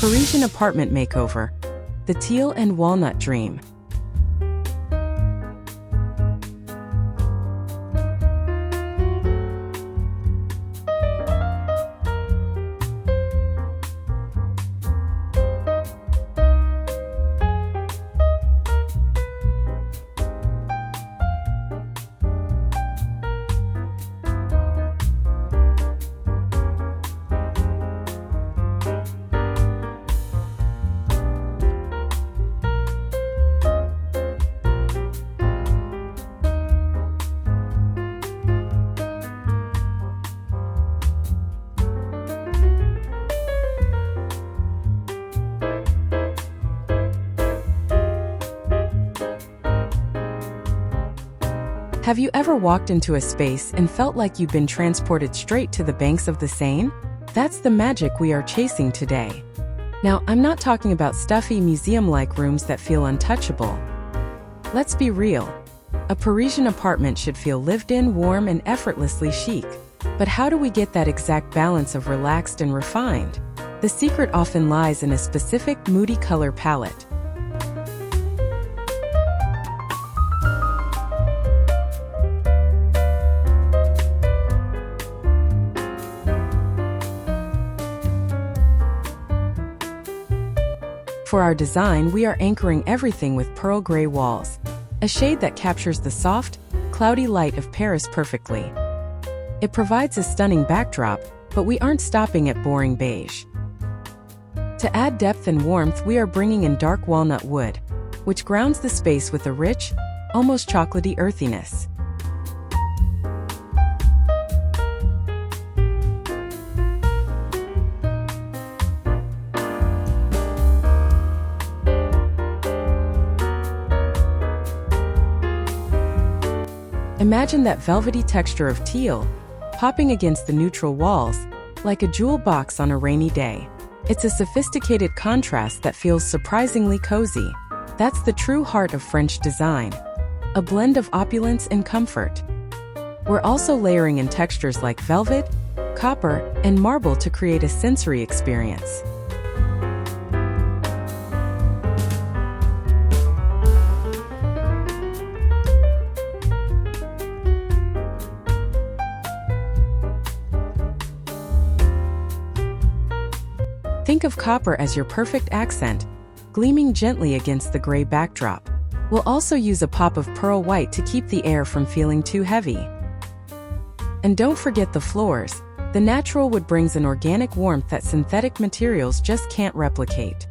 Parisian apartment makeover. The Teal and Walnut dream. Have you ever walked into a space and felt like you've been transported straight to the banks of the Seine? That's the magic we are chasing today. Now, I'm not talking about stuffy museum-like rooms that feel untouchable. Let's be real. A Parisian apartment should feel lived in, warm, and effortlessly chic. But how do we get that exact balance of relaxed and refined? The secret often lies in a specific, moody color palette. For our design, we are anchoring everything with pearl gray walls, a shade that captures the soft, cloudy light of Paris perfectly. It provides a stunning backdrop, but we aren't stopping at boring beige. To add depth and warmth, we are bringing in dark walnut wood, which grounds the space with a rich, almost chocolatey earthiness. Imagine that velvety texture of teal, popping against the neutral walls, like a jewel box on a rainy day. It's a sophisticated contrast that feels surprisingly cozy. That's the true heart of French design, a blend of opulence and comfort. We're also layering in textures like velvet, copper, and marble to create a sensory experience. Think of copper as your perfect accent, gleaming gently against the gray backdrop. We'll also use a pop of pearl white to keep the air from feeling too heavy. And don't forget the floors. The natural wood brings an organic warmth that synthetic materials just can't replicate.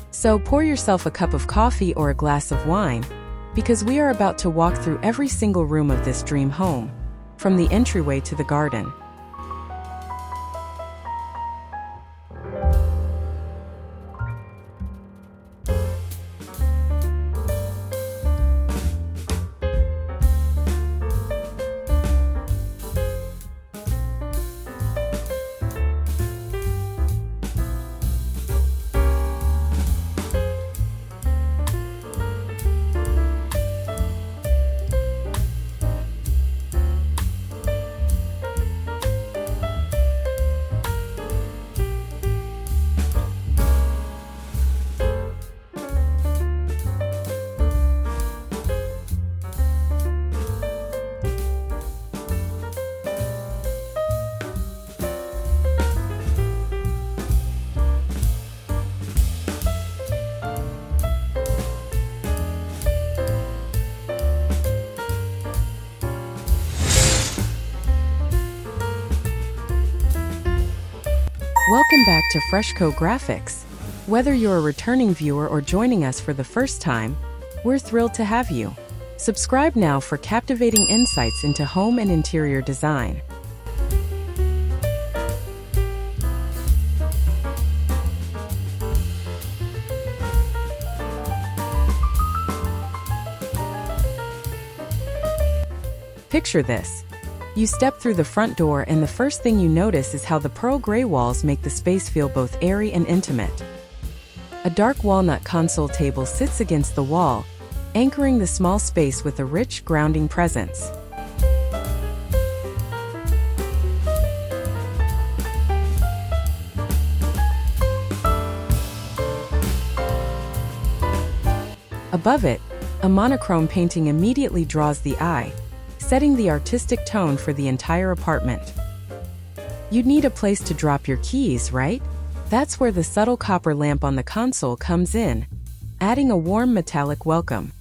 So pour yourself a cup of coffee or a glass of wine, because we are about to walk through every single room of this dream home, from the entryway to the garden. Welcome back to Freshco Graphics. Whether you're a returning viewer or joining us for the first time, we're thrilled to have you. Subscribe now for captivating insights into home and interior design. Picture this. You step through the front door and the first thing you notice is how the pearl gray walls make the space feel both airy and intimate. A dark walnut console table sits against the wall, anchoring the small space with a rich, grounding presence. Above it, a monochrome painting immediately draws the eye, setting the artistic tone for the entire apartment. You'd need a place to drop your keys, right? That's where the subtle copper lamp on the console comes in, adding a warm metallic welcome.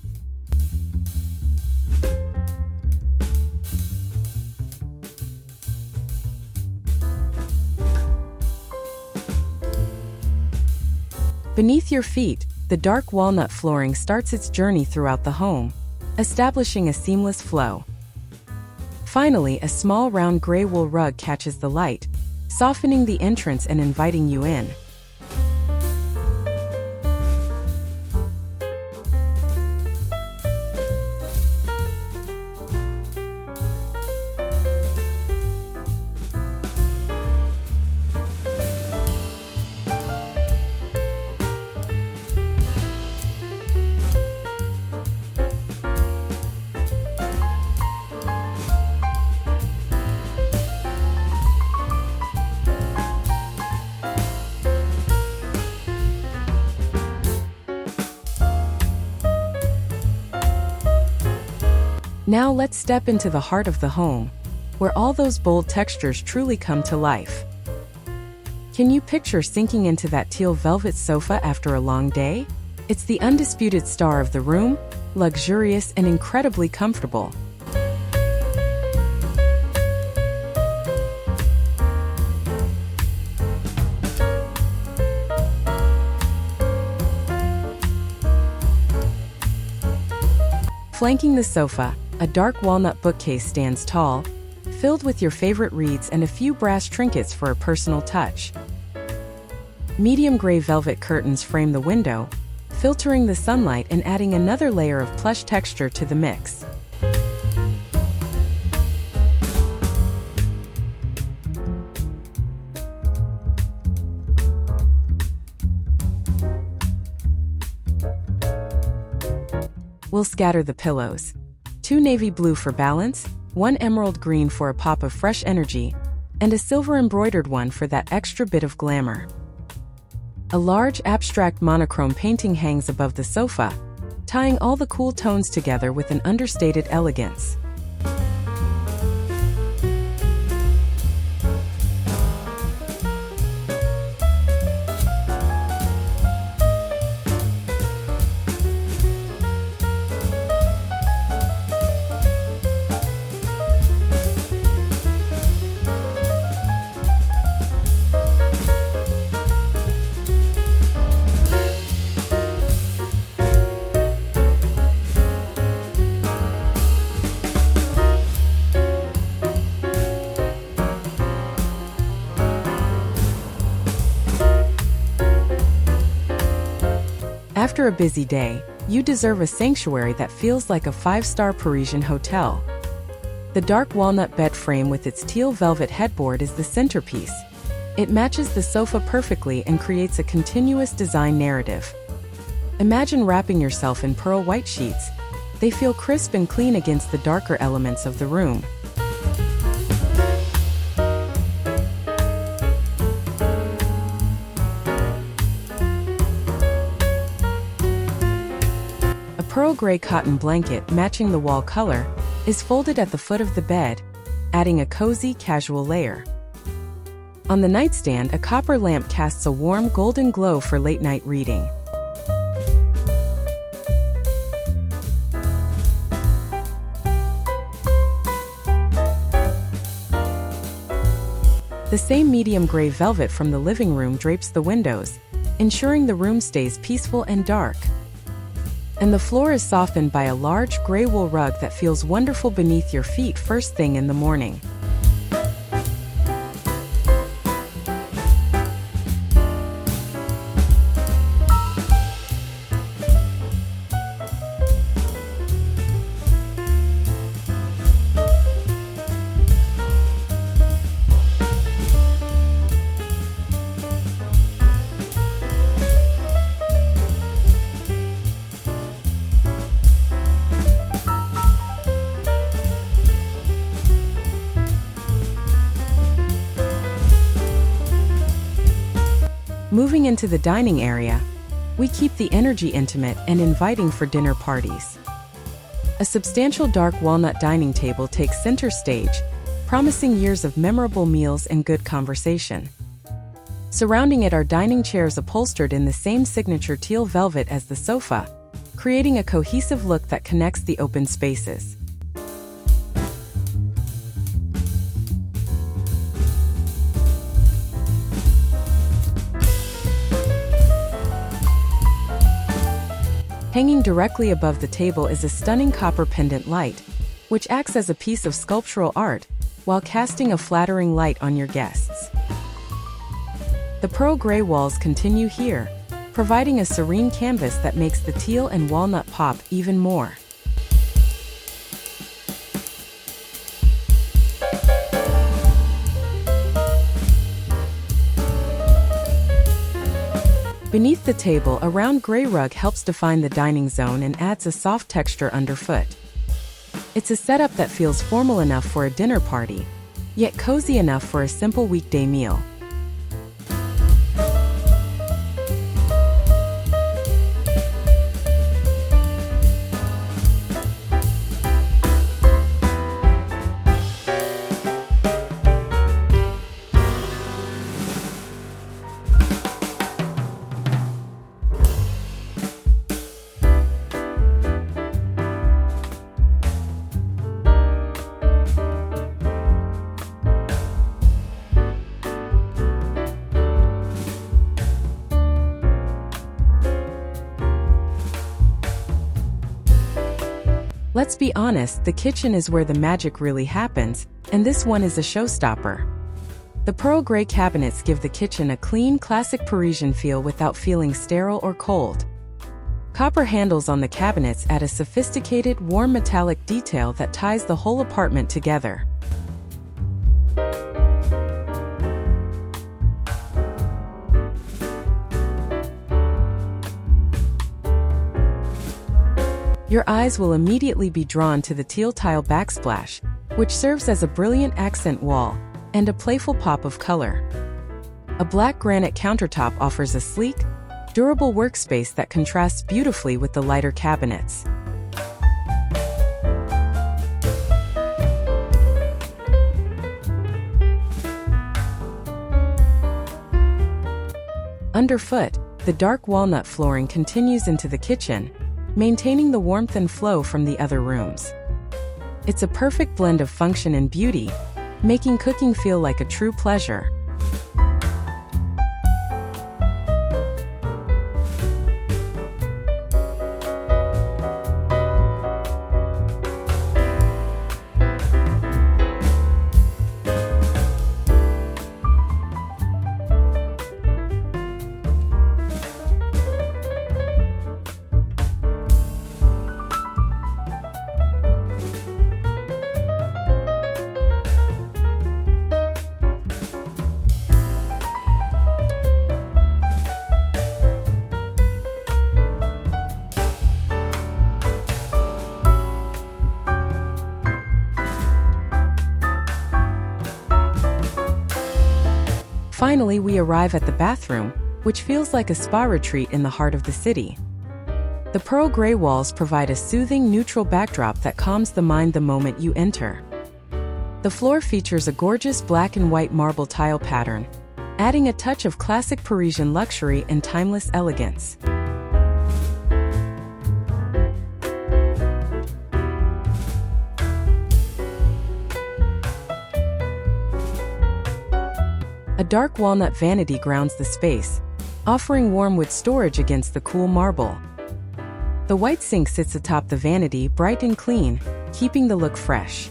Beneath your feet, the dark walnut flooring starts its journey throughout the home, establishing a seamless flow. Finally, a small round gray wool rug catches the light, softening the entrance and inviting you in. Now let's step into the heart of the home, where all those bold textures truly come to life. Can you picture sinking into that teal velvet sofa after a long day? It's the undisputed star of the room, luxurious and incredibly comfortable. Flanking the sofa, a dark walnut bookcase stands tall, filled with your favorite reads and a few brass trinkets for a personal touch. Medium gray velvet curtains frame the window, filtering the sunlight and adding another layer of plush texture to the mix. We'll scatter the pillows. 2 navy blue for balance, 1 emerald green for a pop of fresh energy, and a silver embroidered one for that extra bit of glamour. A large abstract monochrome painting hangs above the sofa, tying all the cool tones together with an understated elegance. After a busy day, you deserve a sanctuary that feels like a 5-star Parisian hotel. The dark walnut bed frame with its teal velvet headboard is the centerpiece. It matches the sofa perfectly and creates a continuous design narrative. Imagine wrapping yourself in pearl white sheets. They feel crisp and clean against the darker elements of the room. A pearl gray cotton blanket matching the wall color is folded at the foot of the bed, adding a cozy, casual layer. On the nightstand, a copper lamp casts a warm golden glow for late-night reading. The same medium gray velvet from the living room drapes the windows, ensuring the room stays peaceful and dark. And the floor is softened by a large gray wool rug that feels wonderful beneath your feet first thing in the morning. Moving into the dining area, we keep the energy intimate and inviting for dinner parties. A substantial dark walnut dining table takes center stage, promising years of memorable meals and good conversation. Surrounding it are dining chairs upholstered in the same signature teal velvet as the sofa, creating a cohesive look that connects the open spaces. Hanging directly above the table is a stunning copper pendant light, which acts as a piece of sculptural art while casting a flattering light on your guests. The pearl gray walls continue here, providing a serene canvas that makes the teal and walnut pop even more. Beneath the table, a round gray rug helps define the dining zone and adds a soft texture underfoot. It's a setup that feels formal enough for a dinner party, yet cozy enough for a simple weekday meal. Let's be honest, the kitchen is where the magic really happens, and this one is a showstopper. The pearl gray cabinets give the kitchen a clean, classic Parisian feel without feeling sterile or cold. Copper handles on the cabinets add a sophisticated, warm metallic detail that ties the whole apartment together. Your eyes will immediately be drawn to the teal tile backsplash, which serves as a brilliant accent wall and a playful pop of color. A black granite countertop offers a sleek, durable workspace that contrasts beautifully with the lighter cabinets. Underfoot, the dark walnut flooring continues into the kitchen, maintaining the warmth and flow from the other rooms. It's a perfect blend of function and beauty, making cooking feel like a true pleasure. Finally, we arrive at the bathroom, which feels like a spa retreat in the heart of the city. The pearl gray walls provide a soothing, neutral backdrop that calms the mind the moment you enter. The floor features a gorgeous black and white marble tile pattern, adding a touch of classic Parisian luxury and timeless elegance. A dark walnut vanity grounds the space, offering warm wood storage against the cool marble. The white sink sits atop the vanity, bright and clean, keeping the look fresh.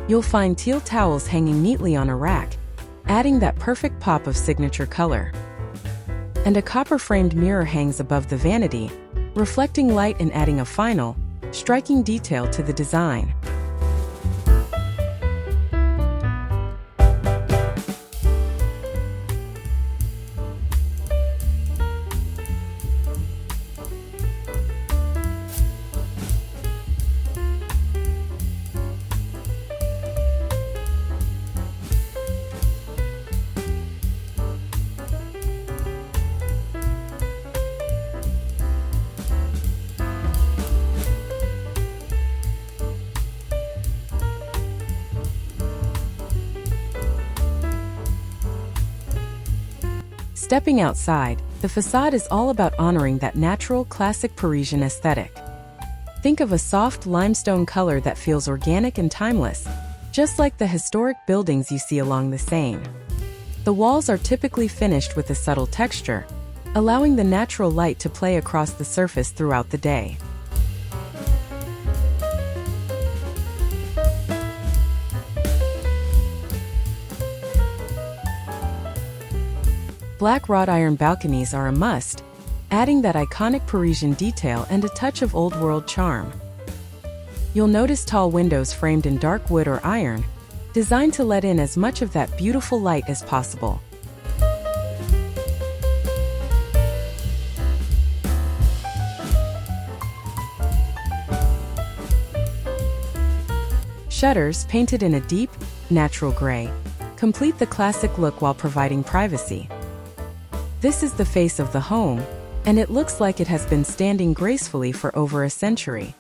You'll find teal towels hanging neatly on a rack, adding that perfect pop of signature color. And a copper-framed mirror hangs above the vanity, reflecting light and adding a final, striking detail to the design. Stepping outside, the facade is all about honoring that natural, classic Parisian aesthetic. Think of a soft limestone color that feels organic and timeless, just like the historic buildings you see along the Seine. The walls are typically finished with a subtle texture, allowing the natural light to play across the surface throughout the day. Black wrought iron balconies are a must, adding that iconic Parisian detail and a touch of old-world charm. You'll notice tall windows framed in dark wood or iron, designed to let in as much of that beautiful light as possible. Shutters, painted in a deep, natural gray, complete the classic look while providing privacy. This is the face of the home, and it looks like it has been standing gracefully for over a century.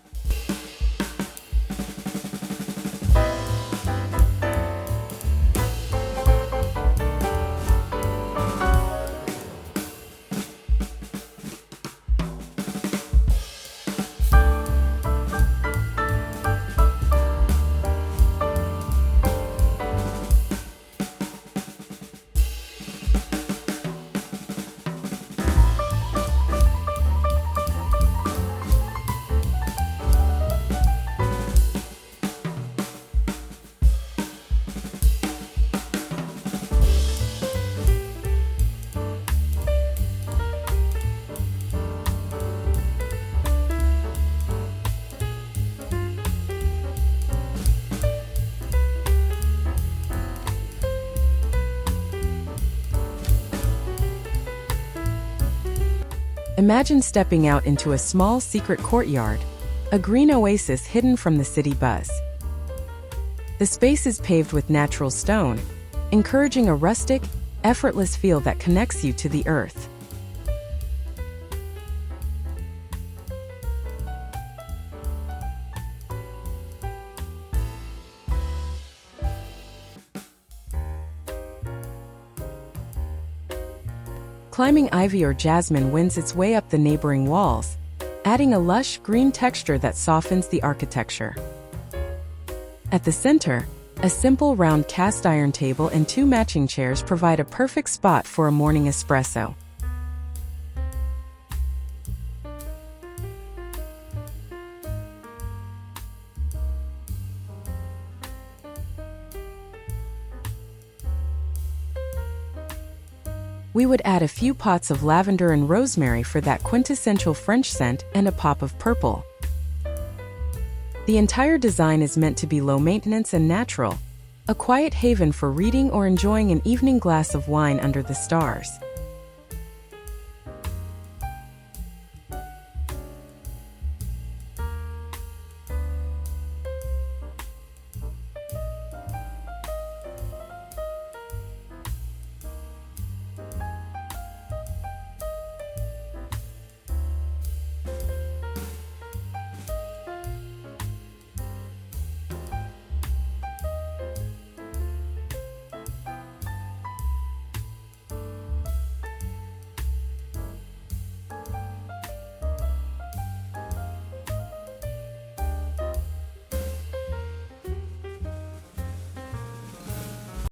Imagine stepping out into a small secret courtyard, a green oasis hidden from the city buzz. The space is paved with natural stone, encouraging a rustic, effortless feel that connects you to the earth. Climbing ivy or jasmine wins its way up the neighboring walls, adding a lush green texture that softens the architecture. At the center, a simple round cast iron table and two matching chairs provide a perfect spot for a morning espresso. We would add a few pots of lavender and rosemary for that quintessential French scent and a pop of purple. The entire design is meant to be low maintenance and natural, a quiet haven for reading or enjoying an evening glass of wine under the stars.